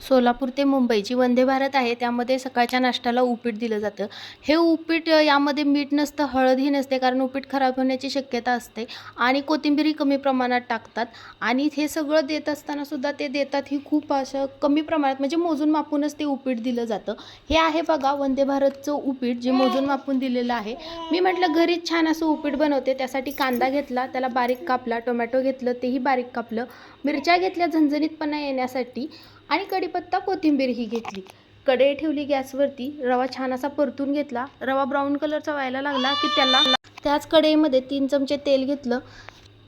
सोलापूर ते मुंबई जी वंदे भारत आहे त्यामध्ये सकाळच्या नाश्त्याला उपीट दिलं जातं। हे उपीट यामध्ये मीठ नसतं, हळदही नसते, कारण उपीट खराब होण्याची शक्यता असते आणि कोथिंबीरही कमी प्रमाणात टाकतात आणि हे सगळं देत असताना सुद्धा ते देतात ही खूप असं कमी प्रमाणात, म्हणजे मोजून मापूनच ते उपीट दिलं जातं। हे आहे बघा वंदे भारतचं उपीट जे मोजून मापून दिलेलं आहे। मी म्हटलं घरीच छान असं उपीट बनवते, त्यासाठी कांदा घेतला, त्याला बारीक कापला, टोमॅटो घेतलं, तेही बारीक कापलं, मिरच्या घेतल्या झणझणीतपणा येण्यासाठी आणि कढीपत्ता कोथिंबीरही घेतली। कढई ठेवली गॅसवरती, रवा छान असा परतून घेतला। रवा ब्राऊन कलरचा व्हायला लागला की त्याच कढईमध्ये 3 चमचे तेल घेतलं।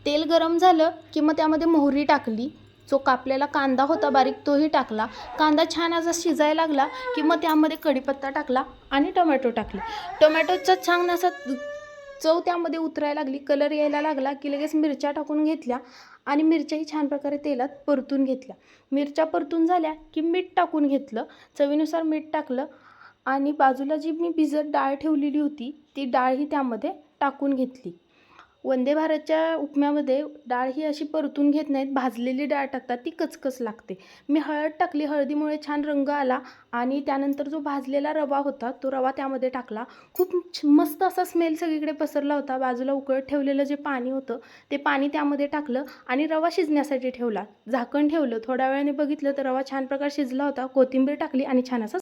तेल गरम झालं की मग त्यामध्ये मोहरी टाकली, जो कापलेला कांदा होता बारीक तोही टाकला। कांदा छान असा शिजायला लागला की मग त्यामध्ये कढीपत्ता टाकला आणि टोमॅटो टाकले। टोमॅटोचा छान असा चव त्यामध्ये उतरायला लागली, कलर यायला लागला की लगेच मिरच्या टाकून घेतल्या आणि मिरच्याही छान प्रकारे तेलात परतून घेतल्या। मिरच्या परतून झाल्या की मीठ टाकून घेतलं, चवीनुसार मीठ टाकलं आणि बाजूला जी मी भिजत डाळ ठेवलेली होती ती डाळही त्यामध्ये टाकून घेतली। वंदे भारतच्या उपम्यामध्ये डाळ ही अशी परतून घेत नाहीत, भाजलेली डाळ टाकतात, ती कचकच लागते। मी हळद टाकली, हळदीमुळे छान रंग आला आणि त्यानंतर जो भाजलेला रवा होता तो रवा त्यामध्ये टाकला। खूप मस्त असा स्मेल सगळीकडे पसरला होता। बाजूला उकळत ठेवलेलं जे पाणी होतं ते पाणी त्यामध्ये टाकलं आणि रवा शिजण्यासाठी ठेवला, झाकण ठेवलं। थोड्या वेळाने बघितलं तर रवा छान प्रकारे शिजला होता, कोथिंबीर टाकली आणि छान असा